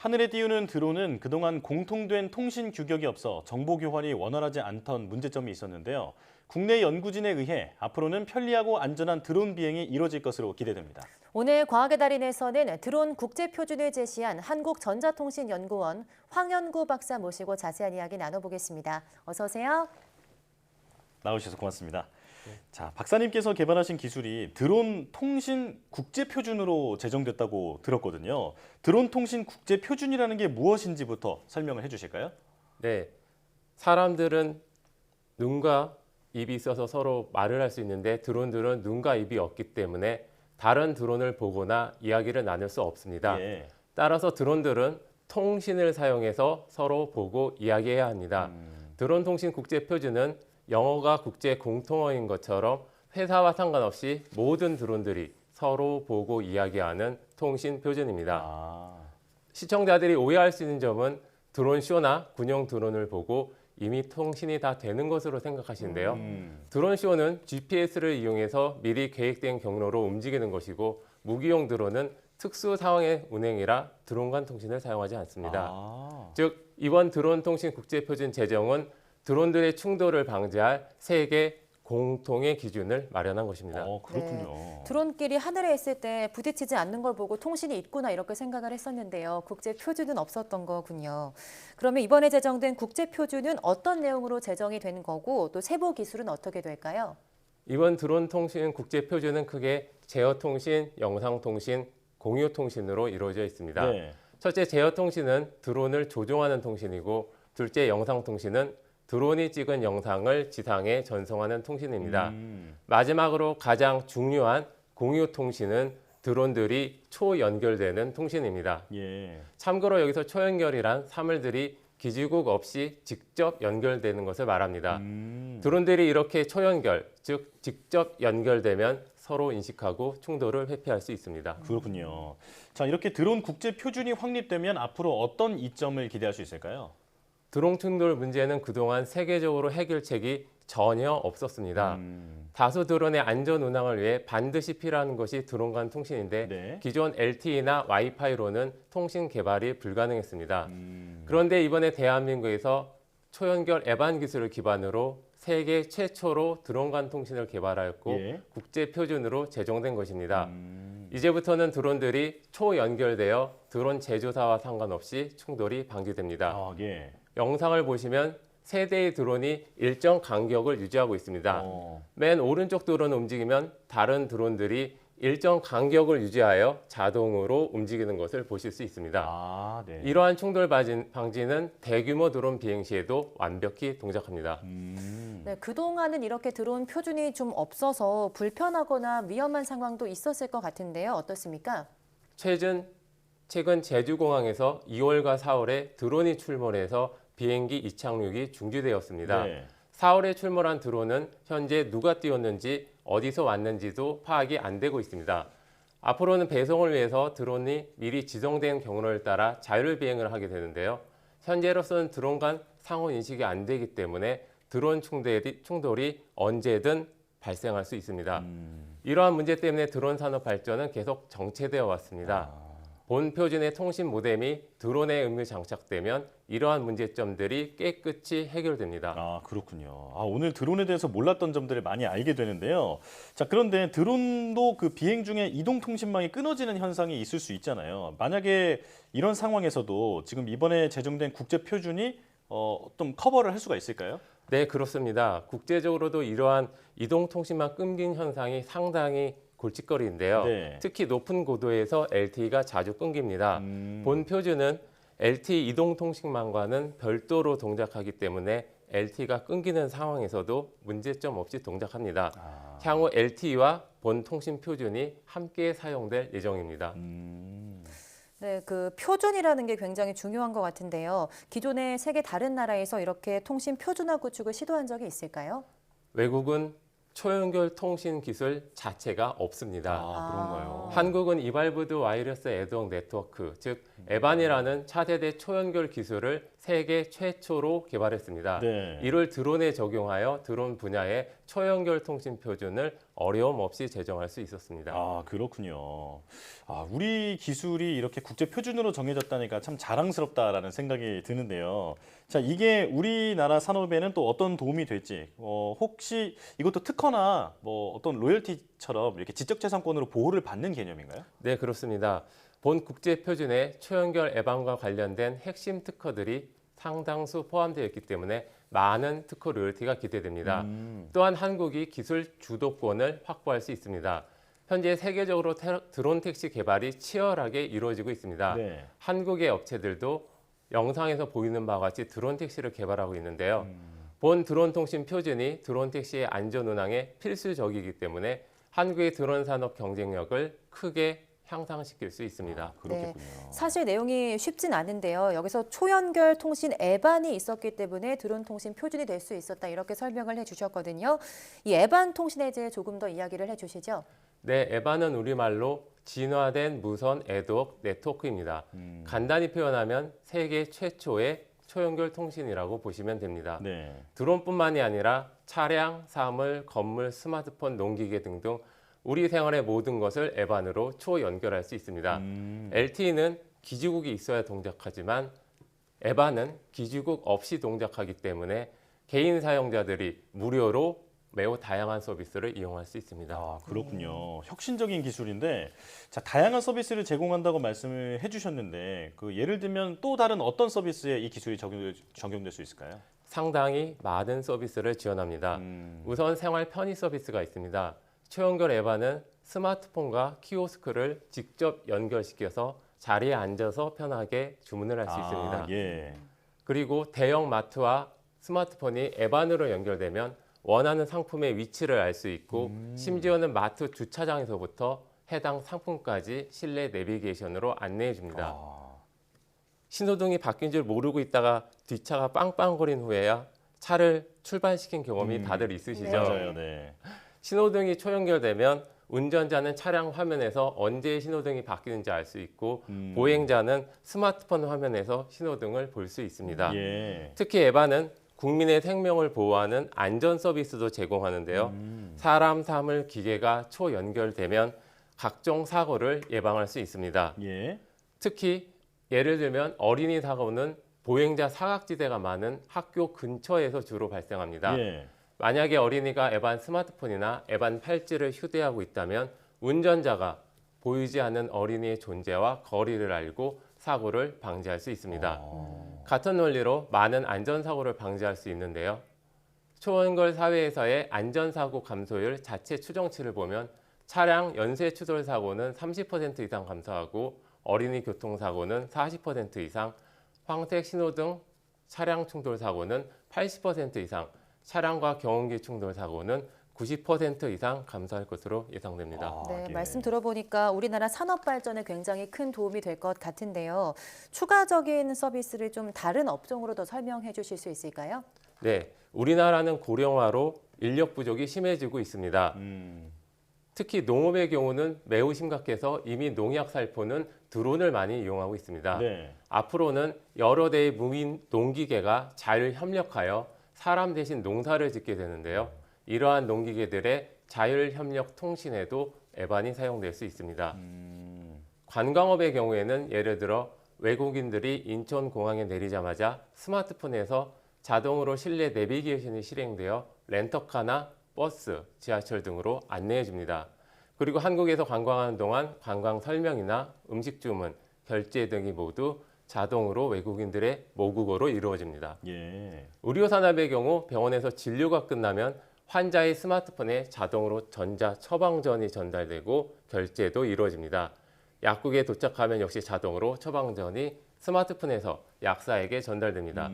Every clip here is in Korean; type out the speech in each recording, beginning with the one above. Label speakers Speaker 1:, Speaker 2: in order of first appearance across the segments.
Speaker 1: 하늘에 띄우는 드론은 그동안 공통된 통신 규격이 없어 정보 교환이 원활하지 않던 문제점이 있었는데요. 국내 연구진에 의해 앞으로는 편리하고 안전한 드론 비행이 이뤄질 것으로 기대됩니다.
Speaker 2: 오늘 과학의 달인에서는 드론 국제 표준을 제시한 한국전자통신연구원 황연구 박사 모시고 자세한 이야기 나눠보겠습니다. 어서 오세요.
Speaker 1: 나오셔서 고맙습니다. 자, 박사님께서 개발하신 기술이 드론 통신 국제 표준으로 제정됐다고 들었거든요. 드론 통신 국제 표준이라는 게 무엇인지부터 설명을 해주실까요?
Speaker 3: 네, 사람들은 눈과 입이 있어서 서로 말을 할 수 있는데 드론들은 눈과 입이 없기 때문에 다른 드론을 보거나 이야기를 나눌 수 없습니다.
Speaker 1: 예.
Speaker 3: 따라서 드론들은 통신을 사용해서 서로 보고 이야기해야 합니다. 드론 통신 국제 표준은 영어가 국제 공통어인 것처럼 회사와 상관없이 모든 드론들이 서로 보고 이야기하는 통신 표준입니다.
Speaker 1: 아,
Speaker 3: 시청자들이 오해할 수 있는 점은 드론쇼나 군용 드론을 보고 이미 통신이 다 되는 것으로 생각하시는데요. 드론쇼는 GPS를 이용해서 미리 계획된 경로로 움직이는 것이고 무기용 드론은 특수 상황의 운행이라 드론 간 통신을 사용하지 않습니다. 즉 이번 드론 통신 국제 표준 제정은 드론들의 충돌을 방지할 세계 공통의 기준을 마련한 것입니다.
Speaker 1: 그렇군요.
Speaker 2: 네, 드론끼리 하늘에 있을 때 부딪히지 않는 걸 보고 통신이 있구나 이렇게 생각을 했었는데요. 국제 표준은 없었던 거군요. 그러면 이번에 제정된 국제 표준은 어떤 내용으로 제정이 된 거고 또 세부 기술은 어떻게 될까요?
Speaker 3: 이번 드론 통신 국제 표준은 크게 제어 통신, 영상 통신, 공유 통신으로 이루어져 있습니다.
Speaker 1: 네.
Speaker 3: 첫째 제어 통신은 드론을 조종하는 통신이고 둘째 영상 통신은 드론이 찍은 영상을 지상에 전송하는 통신입니다. 마지막으로 가장 중요한 공유 통신은 드론들이 초연결되는 통신입니다.
Speaker 1: 예.
Speaker 3: 참고로 여기서 초연결이란 사물들이 기지국 없이 직접 연결되는 것을 말합니다. 드론들이 이렇게 초연결, 즉 직접 연결되면 서로 인식하고 충돌을 회피할 수 있습니다.
Speaker 1: 그렇군요. 자, 이렇게 드론 국제 표준이 확립되면 앞으로 어떤 이점을 기대할 수 있을까요?
Speaker 3: 드론 충돌 문제는 그동안 세계적으로 해결책이 전혀 없었습니다. 다수 드론의 안전 운항을 위해 반드시 필요한 것이 드론 간 통신인데
Speaker 1: 네.
Speaker 3: 기존 LTE나 와이파이로는 통신 개발이 불가능했습니다. 그런데 이번에 대한민국에서 초연결 에반 기술을 기반으로 세계 최초로 드론 간 통신을 개발하였고
Speaker 1: 예.
Speaker 3: 국제 표준으로 제정된 것입니다. 이제부터는 드론들이 초연결되어 드론 제조사와 상관없이 충돌이 방지됩니다.
Speaker 1: 아, 예.
Speaker 3: 영상을 보시면 세 대의 드론이 일정 간격을 유지하고 있습니다. 맨 오른쪽 드론 움직이면 다른 드론들이 일정 간격을 유지하여 자동으로 움직이는 것을 보실 수 있습니다.
Speaker 1: 아, 네.
Speaker 3: 이러한 충돌 방지는 대규모 드론 비행 시에도 완벽히 동작합니다.
Speaker 2: 네, 그동안은 이렇게 드론 표준이 좀 없어서 불편하거나 위험한 상황도 있었을 것 같은데요. 어떻습니까?
Speaker 3: 최근 제주공항에서 2월과 4월에 드론이 출몰해서 비행기 이착륙이 중지되었습니다.
Speaker 1: 네.
Speaker 3: 4월에 출몰한 드론은 현재 누가 띄웠는지 어디서 왔는지도 파악이 안 되고 있습니다. 앞으로는 배송을 위해서 드론이 미리 지정된 경로를 따라 자율 비행을 하게 되는데요. 현재로서는 드론 간 상호 인식이 안 되기 때문에 드론 충돌이 언제든 발생할 수 있습니다. 이러한 문제 때문에 드론 산업 발전은 계속 정체되어 왔습니다. 본 표준의 통신 모뎀이 드론에 장착되면 이러한 문제점들이 깨끗이 해결됩니다.
Speaker 1: 아, 그렇군요. 아, 오늘 드론에 대해서 몰랐던 점들을 많이 알게 되는데요. 자, 그런데 드론도 그 비행 중에 이동 통신망이 끊어지는 현상이 있을 수 있잖아요. 만약에 이런 상황에서도 지금 이번에 제정된 국제 표준이 좀 커버를 할 수가 있을까요?
Speaker 3: 네, 그렇습니다. 국제적으로도 이러한 이동 통신망 끊긴 현상이 상당히 골칫거리인데요.
Speaker 1: 네.
Speaker 3: 특히 높은 고도에서 LTE가 자주 끊깁니다. 본 표준은 LTE 이동통신망과는 별도로 동작하기 때문에 LTE가 끊기는 상황에서도 문제점 없이 동작합니다. 향후 LTE와 본 통신 표준이 함께 사용될 예정입니다.
Speaker 2: 네, 그 표준이라는 게 굉장히 중요한 것 같은데요. 기존의 세계 다른 나라에서 이렇게 통신 표준화 구축을 시도한 적이 있을까요?
Speaker 3: 외국은 초연결 통신 기술 자체가 없습니다.
Speaker 1: 아, 그런가요?
Speaker 3: 한국은 이발브드 와이어리스 애동 네트워크, 즉 에반이라는 차세대 초연결 기술을 세계 최초로 개발했습니다.
Speaker 1: 네.
Speaker 3: 이를 드론에 적용하여 드론 분야의 초연결 통신 표준을 어려움 없이 제정할 수 있었습니다.
Speaker 1: 아, 그렇군요. 아, 우리 기술이 이렇게 국제 표준으로 정해졌다니까 참 자랑스럽다라는 생각이 드는데요. 자, 이게 우리나라 산업에는 또 어떤 도움이 될지, 혹시 이것도 특허나 뭐 어떤 로열티처럼 이렇게 지적재산권으로 보호를 받는 개념인가요?
Speaker 3: 네, 그렇습니다. 본 국제 표준에 초연결 에반과 관련된 핵심 특허들이 상당수 포함되어 있기 때문에 많은 특허 로열티가 기대됩니다. 또한 한국이 기술 주도권을 확보할 수 있습니다. 현재 세계적으로 드론 택시 개발이 치열하게 이루어지고 있습니다.
Speaker 1: 네.
Speaker 3: 한국의 업체들도 영상에서 보이는 바와 같이 드론 택시를 개발하고 있는데요. 본 드론 통신 표준이 드론 택시의 안전 운항에 필수적이기 때문에 한국의 드론 산업 경쟁력을 크게 향상시킬 수 있습니다.
Speaker 1: 아, 그렇겠군요.
Speaker 2: 사실 내용이 쉽진 않은데요. 여기서 초연결 통신 에반이 있었기 때문에 드론 통신 표준이 될 수 있었다 이렇게 설명을 해주셨거든요. 이 에반 통신에 대해 조금 더 이야기를 해주시죠.
Speaker 3: 네, 에반은 우리말로 진화된 무선 애독 네트워크입니다. 간단히 표현하면 세계 최초의 초연결 통신이라고 보시면 됩니다.
Speaker 1: 네.
Speaker 3: 드론뿐만이 아니라 차량, 사물, 건물, 스마트폰, 농기계 등등 우리 생활의 모든 것을 에반으로 초연결할 수 있습니다. LTE는 기지국이 있어야 동작하지만 에반은 기지국 없이 동작하기 때문에 개인 사용자들이 무료로 매우 다양한 서비스를 이용할 수 있습니다.
Speaker 1: 아, 그렇군요. 혁신적인 기술인데, 자, 다양한 서비스를 제공한다고 말씀을 해주셨는데, 그 예를 들면 또 다른 어떤 서비스에 이 기술이 적용될 수 있을까요?
Speaker 3: 상당히 많은 서비스를 지원합니다. 우선 생활 편의 서비스가 있습니다. 초연결 에반은 스마트폰과 키오스크를 직접 연결시켜서 자리에 앉아서 편하게 주문을 할 수 있습니다.
Speaker 1: 예.
Speaker 3: 그리고 대형 마트와 스마트폰이 에반으로 연결되면 원하는 상품의 위치를 알 수 있고 심지어는 마트 주차장에서부터 해당 상품까지 실내 내비게이션으로 안내해 줍니다. 신호등이 바뀐 줄 모르고 있다가 뒷차가 빵빵거린 후에야 차를 출발시킨 경험이 다들 있으시죠?
Speaker 1: 맞아요. 네.
Speaker 3: 신호등이 초연결되면 운전자는 차량 화면에서 언제 신호등이 바뀌는지 알 수 있고 보행자는 스마트폰 화면에서 신호등을 볼 수 있습니다.
Speaker 1: 예.
Speaker 3: 특히 에반은 국민의 생명을 보호하는 안전 서비스도 제공하는데요. 사람, 사물, 기계가 초연결되면 각종 사고를 예방할 수 있습니다.
Speaker 1: 예.
Speaker 3: 특히 예를 들면 어린이 사고는 보행자 사각지대가 많은 학교 근처에서 주로 발생합니다.
Speaker 1: 예.
Speaker 3: 만약에 어린이가 에반 스마트폰이나 에반 팔찌를 휴대하고 있다면 운전자가 보이지 않는 어린이의 존재와 거리를 알고 사고를 방지할 수 있습니다. 같은 원리로 많은 안전사고를 방지할 수 있는데요. 초연결 사회에서의 안전사고 감소율 자체 추정치를 보면 차량 연쇄 추돌 사고는 30% 이상 감소하고 어린이 교통사고는 40% 이상, 황색 신호등 차량 충돌 사고는 80% 이상, 차량과 경운기 충돌 사고는 90% 이상 감소할 것으로 예상됩니다.
Speaker 2: 네,
Speaker 1: 예.
Speaker 2: 말씀 들어보니까 우리나라 산업 발전에 굉장히 큰 도움이 될 것 같은데요. 추가적인 서비스를 좀 다른 업종으로 더 설명해 주실 수 있을까요?
Speaker 3: 네, 우리나라는 고령화로 인력 부족이 심해지고 있습니다. 특히 농업의 경우는 매우 심각해서 이미 농약 살포는 드론을 많이 이용하고 있습니다.
Speaker 1: 네.
Speaker 3: 앞으로는 여러 대의 무인 농기계가 자율 협력하여 사람 대신 농사를 짓게 되는데요. 이러한 농기계들의 자율 협력 통신에도 에반이 사용될 수 있습니다. 관광업의 경우에는 예를 들어 외국인들이 인천공항에 내리자마자 스마트폰에서 자동으로 실내 내비게이션이 실행되어 렌터카나 버스, 지하철 등으로 안내해 줍니다. 그리고 한국에서 관광하는 동안 관광 설명이나 음식 주문, 결제 등이 모두 자동으로 외국인들의 모국어로 이루어집니다.
Speaker 1: 예.
Speaker 3: 의료 산업의 경우 병원에서 진료가 끝나면 환자의 스마트폰에 자동으로 전자 처방전이 전달되고 결제도 이루어집니다. 약국에 도착하면 역시 자동으로 처방전이 스마트폰에서 약사에게 전달됩니다.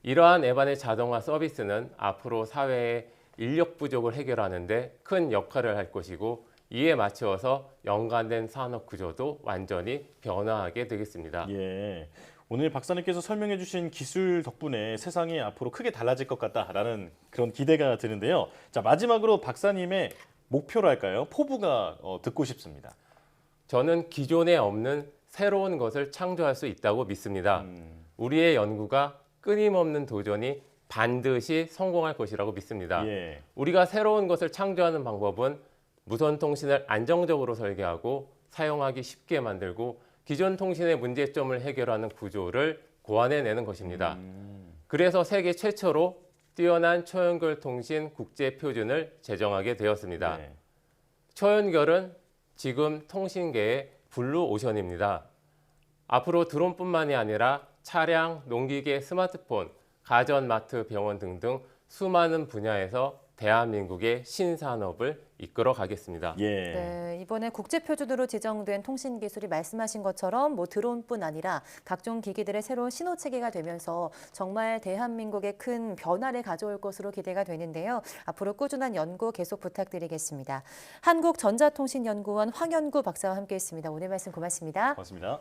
Speaker 3: 이러한 에반의 자동화 서비스는 앞으로 사회의 인력 부족을 해결하는 데 큰 역할을 할 것이고 이에 맞추어서 연관된 산업 구조도 완전히 변화하게 되겠습니다.
Speaker 1: 예. 오늘 박사님께서 설명해 주신 기술 덕분에 세상이 앞으로 크게 달라질 것 같다라는 그런 기대가 드는데요. 자, 마지막으로 박사님의 목표랄까요? 포부가 듣고 싶습니다.
Speaker 3: 저는 기존에 없는 새로운 것을 창조할 수 있다고 믿습니다. 우리의 연구가 끊임없는 도전이 반드시 성공할 것이라고 믿습니다.
Speaker 1: 예.
Speaker 3: 우리가 새로운 것을 창조하는 방법은 무선 통신을 안정적으로 설계하고 사용하기 쉽게 만들고 기존 통신의 문제점을 해결하는 구조를 고안해내는 것입니다. 그래서 세계 최초로 뛰어난 초연결 통신 국제 표준을 제정하게 되었습니다.
Speaker 1: 네.
Speaker 3: 초연결은 지금 통신계의 블루 오션입니다. 앞으로 드론뿐만이 아니라 차량, 농기계, 스마트폰, 가전, 마트, 병원 등등 수많은 분야에서 대한민국의 신산업을 이끌어 가겠습니다.
Speaker 1: 예.
Speaker 2: 네, 이번에 국제 표준으로 지정된 통신 기술이 말씀하신 것처럼 뭐 드론뿐 아니라 각종 기기들의 새로운 신호 체계가 되면서 정말 대한민국에 큰 변화를 가져올 것으로 기대가 되는데요. 앞으로 꾸준한 연구 계속 부탁드리겠습니다. 한국전자통신연구원 황현구 박사와 함께했습니다. 오늘 말씀 고맙습니다.
Speaker 1: 고맙습니다.